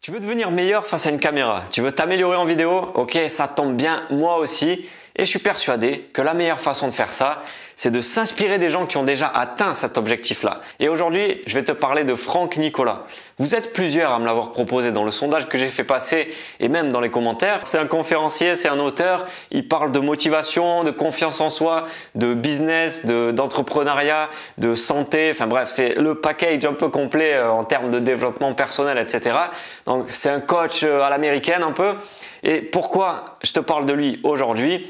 Tu veux devenir meilleur face à une caméra, tu veux t'améliorer en vidéo? Ok, ça tombe bien, moi aussi. Et je suis persuadé que la meilleure façon de faire ça, c'est de s'inspirer des gens qui ont déjà atteint cet objectif-là. Et aujourd'hui, je vais te parler de Franck Nicolas. Vous êtes plusieurs à me l'avoir proposé dans le sondage que j'ai fait passer et même dans les commentaires. C'est un conférencier, c'est un auteur. Il parle de motivation, de confiance en soi, de business, d'entrepreneuriat, de santé. Enfin bref, c'est le package un peu complet en termes de développement personnel, etc. Donc c'est un coach à l'américaine un peu. Et pourquoi je te parle de lui aujourd'hui ?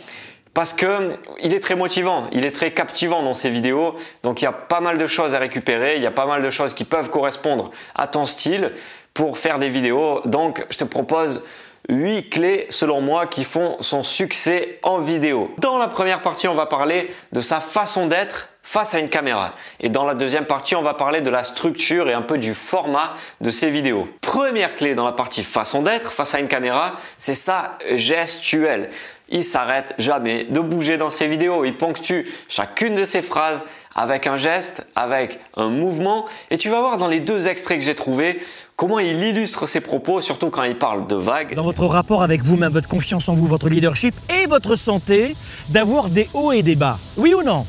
Parce qu'il est très motivant, il est très captivant dans ses vidéos. Donc il y a pas mal de choses à récupérer, il y a pas mal de choses qui peuvent correspondre à ton style pour faire des vidéos. Donc je te propose 8 clés selon moi qui font son succès en vidéo. Dans la première partie, on va parler de sa façon d'être face à une caméra. Et dans la deuxième partie, on va parler de la structure et un peu du format de ses vidéos. Première clé dans la partie façon d'être face à une caméra, c'est sa gestuelle. Il s'arrête jamais de bouger dans ses vidéos. Il ponctue chacune de ses phrases avec un geste, avec un mouvement. Et tu vas voir dans les deux extraits que j'ai trouvés comment il illustre ses propos, surtout quand il parle de vagues. Dans votre rapport avec vous-même, votre confiance en vous, votre leadership et votre santé, d'avoir des hauts et des bas. Oui ou non?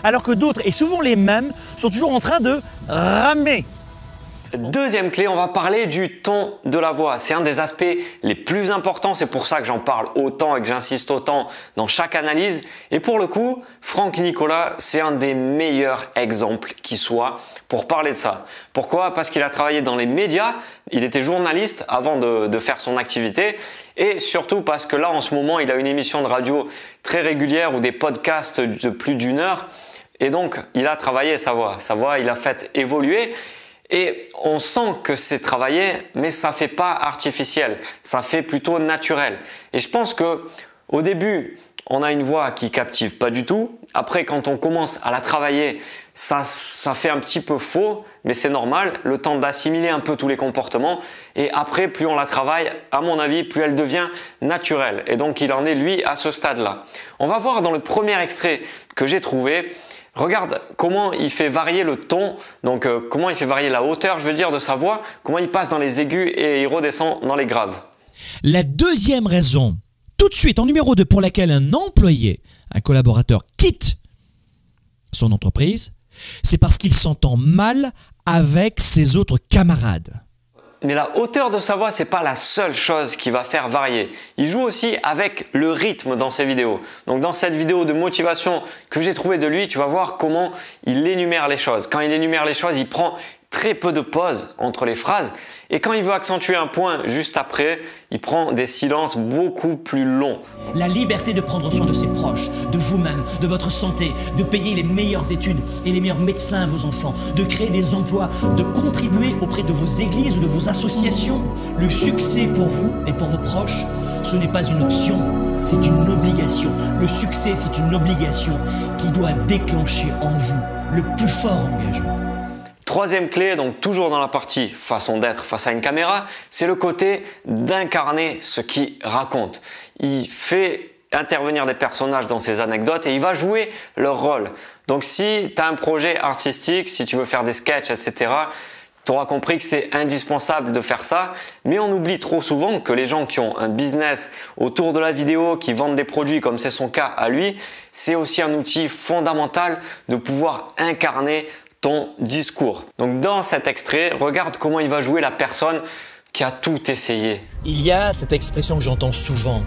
Alors que d'autres, et souvent les mêmes, sont toujours en train de ramer. Deuxième clé, on va parler du ton de la voix. C'est un des aspects les plus importants. C'est pour ça que j'en parle autant et que j'insiste autant dans chaque analyse. Et pour le coup, Franck Nicolas, c'est un des meilleurs exemples qui soit pour parler de ça. Pourquoi? Parce qu'il a travaillé dans les médias. Il était journaliste avant de faire son activité. Et surtout parce que là, en ce moment, il a une émission de radio très régulière ou des podcasts de plus d'1 heure. Et donc, il a travaillé sa voix. Sa voix, il a fait évoluer. Et on sent que c'est travaillé, mais ça fait pas artificiel, ça fait plutôt naturel. Et je pense que au début, on a une voix qui captive pas du tout. Après, quand on commence à la travailler, ça fait un petit peu faux, mais c'est normal, le temps d'assimiler un peu tous les comportements. Et après, plus on la travaille, à mon avis, plus elle devient naturelle. Et donc, il en est, lui, à ce stade-là. On va voir dans le premier extrait que j'ai trouvé. Regarde comment il fait varier le ton, donc comment il fait varier la hauteur, je veux dire, de sa voix, comment il passe dans les aigus et il redescend dans les graves. La deuxième raison, tout de suite en numéro 2, pour laquelle un employé, un collaborateur quitte son entreprise, c'est parce qu'il s'entend mal avec ses autres camarades. Mais la hauteur de sa voix, c'est pas la seule chose qui va faire varier. Il joue aussi avec le rythme dans ses vidéos. Donc dans cette vidéo de motivation que j'ai trouvée de lui, tu vas voir comment il énumère les choses. Quand il énumère les choses, il prend très peu de pauses entre les phrases. Et quand il veut accentuer un point juste après, il prend des silences beaucoup plus longs. La liberté de prendre soin de ses proches, de vous-même, de votre santé, de payer les meilleures études et les meilleurs médecins à vos enfants, de créer des emplois, de contribuer auprès de vos églises ou de vos associations. Le succès pour vous et pour vos proches, ce n'est pas une option, c'est une obligation. Le succès, c'est une obligation qui doit déclencher en vous le plus fort engagement. Troisième clé, donc toujours dans la partie façon d'être face à une caméra, c'est le côté d'incarner ce qu'il raconte. Il fait intervenir des personnages dans ses anecdotes et il va jouer leur rôle. Donc si tu as un projet artistique, si tu veux faire des sketchs, etc., tu auras compris que c'est indispensable de faire ça, mais on oublie trop souvent que les gens qui ont un business autour de la vidéo, qui vendent des produits comme c'est son cas à lui, c'est aussi un outil fondamental de pouvoir incarner ton discours. Donc dans cet extrait, regarde comment il va jouer la personne qui a tout essayé. Il y a cette expression que j'entends souvent.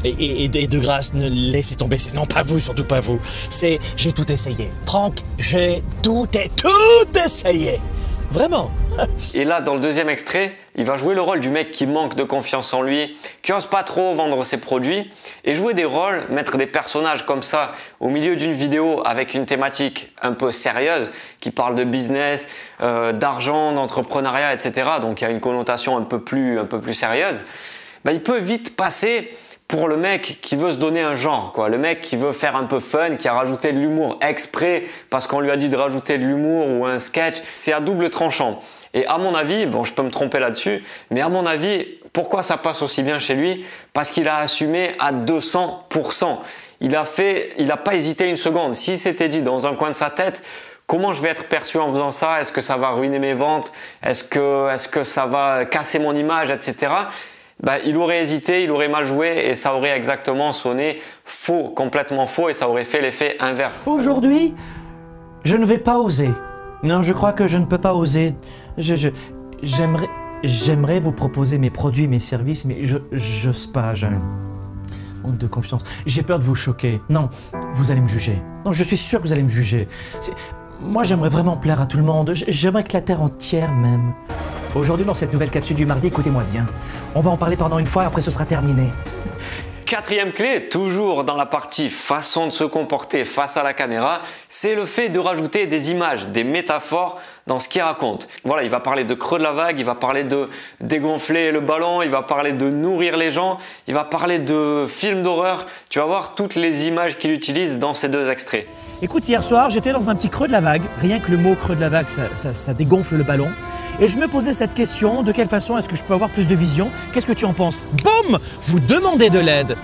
Et de grâce, ne laissez tomber. Non, pas vous, surtout pas vous. C'est « j'ai tout essayé ». Franck, j'ai tout essayé. Vraiment. Et là, dans le deuxième extrait, il va jouer le rôle du mec qui manque de confiance en lui, qui n'ose pas trop vendre ses produits, et jouer des rôles, mettre des personnages comme ça au milieu d'une vidéo avec une thématique un peu sérieuse, qui parle de business, d'argent, d'entrepreneuriat, etc. Donc il y a une connotation un peu plus sérieuse. Ben, il peut vite passer pour le mec qui veut se donner un genre, quoi. Le mec qui veut faire un peu fun, qui a rajouté de l'humour exprès parce qu'on lui a dit de rajouter de l'humour ou un sketch. C'est à double tranchant. Et à mon avis, bon, je peux me tromper là-dessus, mais à mon avis, pourquoi ça passe aussi bien chez lui? Parce qu'il a assumé à 200%. Il a pas hésité une seconde. S'il s'était dit dans un coin de sa tête comment je vais être perçu en faisant ça? Est-ce que ça va ruiner mes ventes? Est-ce que ça va casser mon image, etc. Il aurait hésité, il aurait mal joué et ça aurait exactement sonné faux, complètement faux, et ça aurait fait l'effet inverse. Aujourd'hui, je ne vais pas oser. Non, je crois que je ne peux pas oser. J'aimerais vous proposer mes produits, mes services, mais j'ose pas. J'ai un manque de confiance. J'ai peur de vous choquer. Non, vous allez me juger. Non, je suis sûr que vous allez me juger. Moi, j'aimerais vraiment plaire à tout le monde. J'aimerais que la terre entière m'aime. Aujourd'hui, dans cette nouvelle capsule du mardi, écoutez-moi bien. On va en parler pendant une fois, après ce sera terminé. Quatrième clé, toujours dans la partie façon de se comporter face à la caméra, c'est le fait de rajouter des images, des métaphores dans ce qu'il raconte. Voilà, il va parler de creux de la vague, il va parler de dégonfler le ballon, il va parler de nourrir les gens, il va parler de films d'horreur. Tu vas voir toutes les images qu'il utilise dans ces deux extraits. Écoute, hier soir, j'étais dans un petit creux de la vague. Rien que le mot creux de la vague, ça dégonfle le ballon. Et je me posais cette question, de quelle façon est-ce que je peux avoir plus de vision? Qu'est-ce que tu en penses? Boum! Vous demandez de l'aide.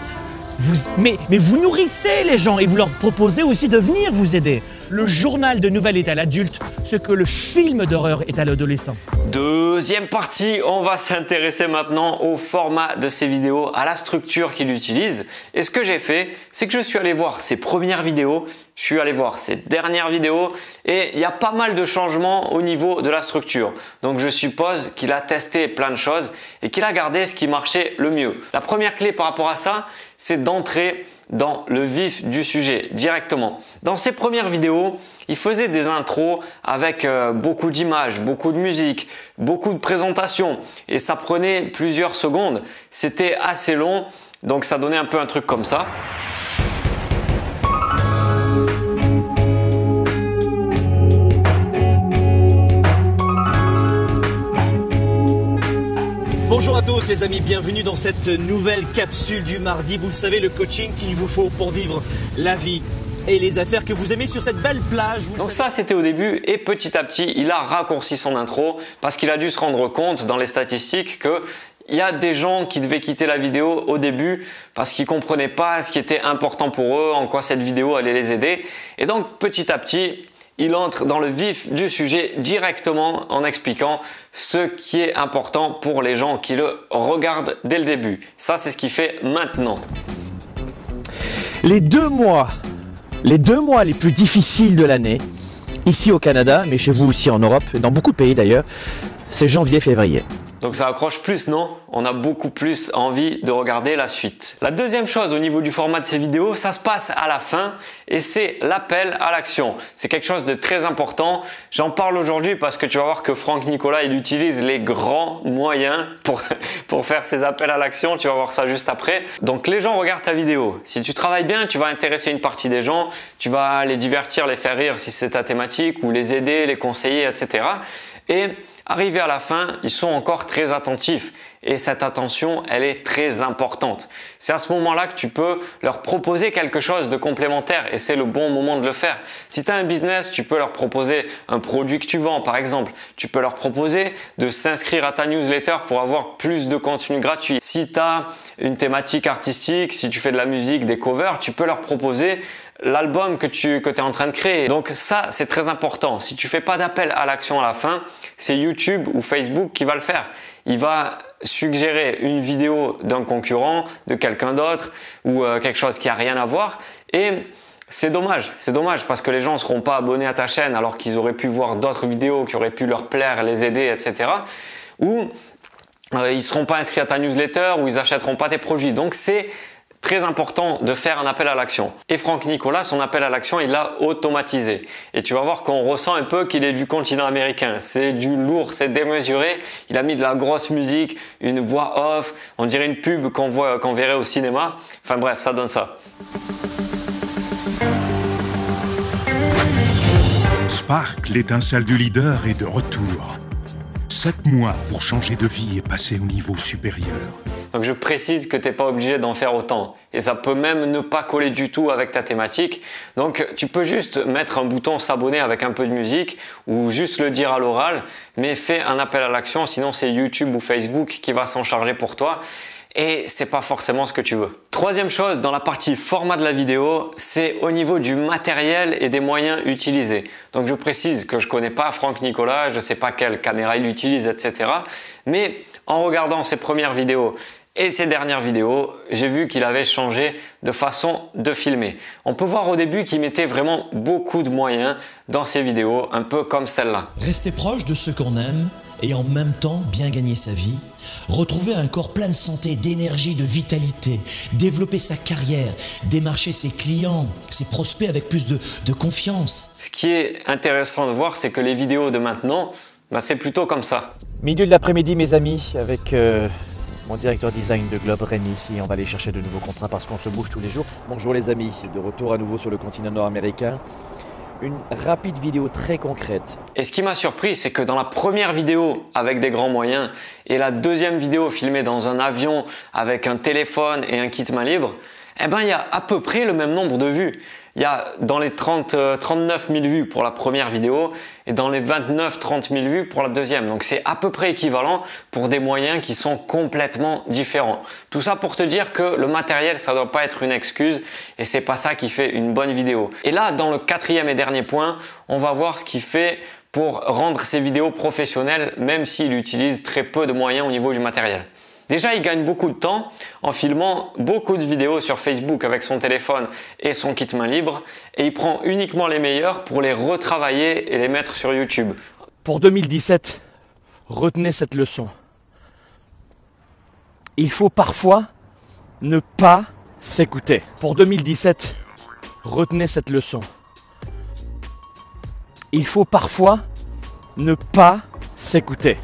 Mais vous nourrissez les gens et vous leur proposez aussi de venir vous aider. Le journal de nouvelles est à l'adulte, ce que le film d'horreur est à l'adolescent. Deuxième partie, on va s'intéresser maintenant au format de ces vidéos, à la structure qu'il utilise. Et ce que j'ai fait, c'est que je suis allé voir ses premières vidéos, je suis allé voir ses dernières vidéos et il y a pas mal de changements au niveau de la structure. Donc je suppose qu'il a testé plein de choses et qu'il a gardé ce qui marchait le mieux. La première clé par rapport à ça, c'est d'entrer dans le vif du sujet directement. Dans ses premières vidéos, il faisait des intros avec beaucoup d'images, beaucoup de musique, beaucoup de présentations et ça prenait plusieurs secondes. C'était assez long, donc ça donnait un peu un truc comme ça. Bonjour à tous les amis, bienvenue dans cette nouvelle capsule du mardi. Vous le savez, le coaching qu'il vous faut pour vivre la vie et les affaires que vous aimez sur cette belle plage. Donc ça, c'était au début et petit à petit, il a raccourci son intro parce qu'il a dû se rendre compte dans les statistiques que il y a des gens qui devaient quitter la vidéo au début parce qu'ils ne comprenaient pas ce qui était important pour eux, en quoi cette vidéo allait les aider. Et donc petit à petit, il entre dans le vif du sujet directement en expliquant ce qui est important pour les gens qui le regardent dès le début. Ça, c'est ce qu'il fait maintenant. Les deux mois les plus difficiles de l'année, ici au Canada, mais chez vous aussi en Europe, et dans beaucoup de pays d'ailleurs, c'est janvier-février. Donc ça accroche plus, non? On a beaucoup plus envie de regarder la suite. La deuxième chose au niveau du format de ces vidéos, ça se passe à la fin et c'est l'appel à l'action. C'est quelque chose de très important. J'en parle aujourd'hui parce que tu vas voir que Franck Nicolas, il utilise les grands moyens pour faire ses appels à l'action. Tu vas voir ça juste après. Donc les gens regardent ta vidéo. Si tu travailles bien, tu vas intéresser une partie des gens. Tu vas les divertir, les faire rire si c'est ta thématique ou les aider, les conseiller, etc. Et arrivé à la fin, ils sont encore très attentifs et cette attention, elle est très importante. C'est à ce moment-là que tu peux leur proposer quelque chose de complémentaire et c'est le bon moment de le faire. Si tu as un business, tu peux leur proposer un produit que tu vends par exemple. Tu peux leur proposer de s'inscrire à ta newsletter pour avoir plus de contenu gratuit. Si tu as une thématique artistique, si tu fais de la musique, des covers, tu peux leur proposer l'album que tu es en train de créer. Donc ça, c'est très important. Si tu fais pas d'appel à l'action à la fin, c'est YouTube ou Facebook qui va le faire. Il va suggérer une vidéo d'un concurrent, de quelqu'un d'autre ou quelque chose qui a rien à voir et c'est dommage parce que les gens ne seront pas abonnés à ta chaîne alors qu'ils auraient pu voir d'autres vidéos qui auraient pu leur plaire, les aider, etc. Ou ils ne seront pas inscrits à ta newsletter ou ils n'achèteront pas tes produits. Donc c'est très important de faire un appel à l'action. Et Franck Nicolas, son appel à l'action, il l'a automatisé. Et tu vas voir qu'on ressent un peu qu'il est du continent américain. C'est du lourd, c'est démesuré. Il a mis de la grosse musique, une voix off. On dirait une pub qu'on verrait au cinéma. Enfin bref, ça donne ça. Spark, l'étincelle du leader, est de retour. 7 mois pour changer de vie et passer au niveau supérieur. Donc je précise que tu n'es pas obligé d'en faire autant et ça peut même ne pas coller du tout avec ta thématique. Donc tu peux juste mettre un bouton s'abonner avec un peu de musique ou juste le dire à l'oral, mais fais un appel à l'action, sinon c'est YouTube ou Facebook qui va s'en charger pour toi. et c'est pas forcément ce que tu veux. Troisième chose, dans la partie format de la vidéo, c'est au niveau du matériel et des moyens utilisés. Donc je précise que je connais pas Franck Nicolas, je sais pas quelle caméra il utilise, etc. Mais en regardant ses premières vidéos et ses dernières vidéos, j'ai vu qu'il avait changé de façon de filmer. On peut voir au début qu'il mettait vraiment beaucoup de moyens dans ses vidéos, un peu comme celle-là. Rester proche de ceux qu'on aime et en même temps bien gagner sa vie, retrouver un corps plein de santé, d'énergie, de vitalité, développer sa carrière, démarcher ses clients, ses prospects avec plus de confiance. Ce qui est intéressant de voir, c'est que les vidéos de maintenant, c'est plutôt comme ça. Milieu de l'après-midi, mes amis, avec mon directeur design de Globe, Rémi, et on va aller chercher de nouveaux contrats parce qu'on se bouge tous les jours. Bonjour les amis, de retour à nouveau sur le continent nord-américain. Une rapide vidéo très concrète. Et ce qui m'a surpris, c'est que dans la première vidéo avec des grands moyens et la deuxième vidéo filmée dans un avion avec un téléphone et un kit main libre, il y a à peu près le même nombre de vues. Il y a dans les 39 000 vues pour la première vidéo et dans les 29-30 000 vues pour la deuxième. Donc c'est à peu près équivalent pour des moyens qui sont complètement différents. Tout ça pour te dire que le matériel, ça ne doit pas être une excuse et c'est pas ça qui fait une bonne vidéo. Et là, dans le quatrième et dernier point, on va voir ce qu'il fait pour rendre ses vidéos professionnelles, même s'il utilise très peu de moyens au niveau du matériel. Déjà, il gagne beaucoup de temps en filmant beaucoup de vidéos sur Facebook avec son téléphone et son kit main libre et il prend uniquement les meilleurs pour les retravailler et les mettre sur YouTube. Pour 2017, retenez cette leçon. Il faut parfois ne pas s'écouter. Pour 2017, retenez cette leçon. Il faut parfois ne pas s'écouter.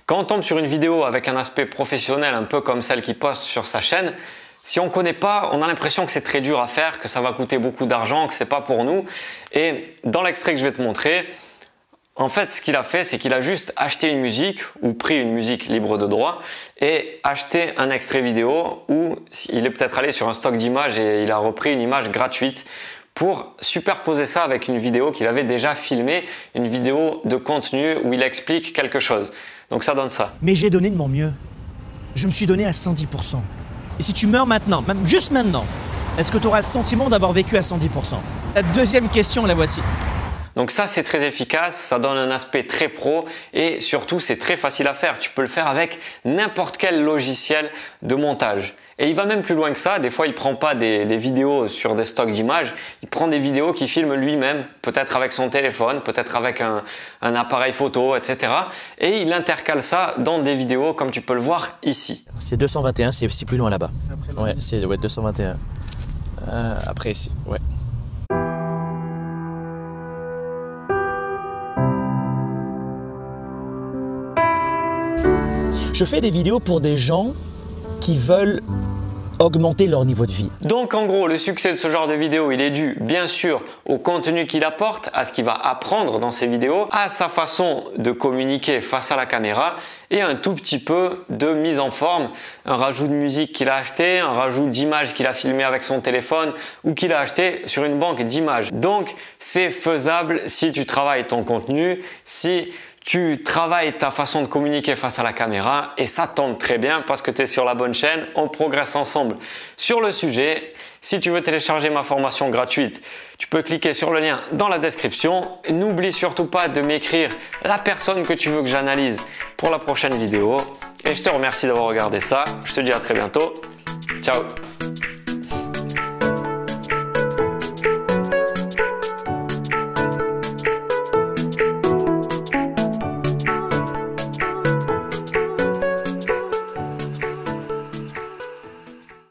Quand on tombe sur une vidéo avec un aspect professionnel, un peu comme celle qu'il poste sur sa chaîne, si on ne connaît pas, on a l'impression que c'est très dur à faire, que ça va coûter beaucoup d'argent, que ce n'est pas pour nous. Et dans l'extrait que je vais te montrer, en fait, ce qu'il a fait, c'est qu'il a juste acheté une musique ou pris une musique libre de droit et acheté un extrait vidéo où il est peut-être allé sur un stock d'images et il a repris une image gratuite pour superposer ça avec une vidéo qu'il avait déjà filmée, une vidéo de contenu où il explique quelque chose. Donc ça donne ça. Mais j'ai donné de mon mieux. Je me suis donné à 110%. Et si tu meurs maintenant, même juste maintenant, est-ce que tu auras le sentiment d'avoir vécu à 110%? La deuxième question, la voici. Donc ça, c'est très efficace, ça donne un aspect très pro et surtout, c'est très facile à faire. Tu peux le faire avec n'importe quel logiciel de montage. Et il va même plus loin que ça. Des fois, il ne prend pas des vidéos sur des stocks d'images. Il prend des vidéos qu'il filme lui-même, peut-être avec son téléphone, peut-être avec un appareil photo, etc. Et il intercale ça dans des vidéos comme tu peux le voir ici. C'est 221, c'est plus loin là-bas. Ouais, c'est 221. Après, ouais. Je fais des vidéos pour des gens qui veulent augmenter leur niveau de vie. Donc en gros, le succès de ce genre de vidéo, il est dû bien sûr au contenu qu'il apporte, à ce qu'il va apprendre dans ses vidéos, à sa façon de communiquer face à la caméra et un tout petit peu de mise en forme, un rajout de musique qu'il a acheté, un rajout d'images qu'il a filmé avec son téléphone ou qu'il a acheté sur une banque d'images. Donc c'est faisable si tu travailles ton contenu, si tu travailles ta façon de communiquer face à la caméra et ça tombe très bien parce que tu es sur la bonne chaîne, on progresse ensemble sur le sujet. Si tu veux télécharger ma formation gratuite, tu peux cliquer sur le lien dans la description. N'oublie surtout pas de m'écrire la personne que tu veux que j'analyse pour la prochaine vidéo. Et je te remercie d'avoir regardé ça. Je te dis à très bientôt. Ciao!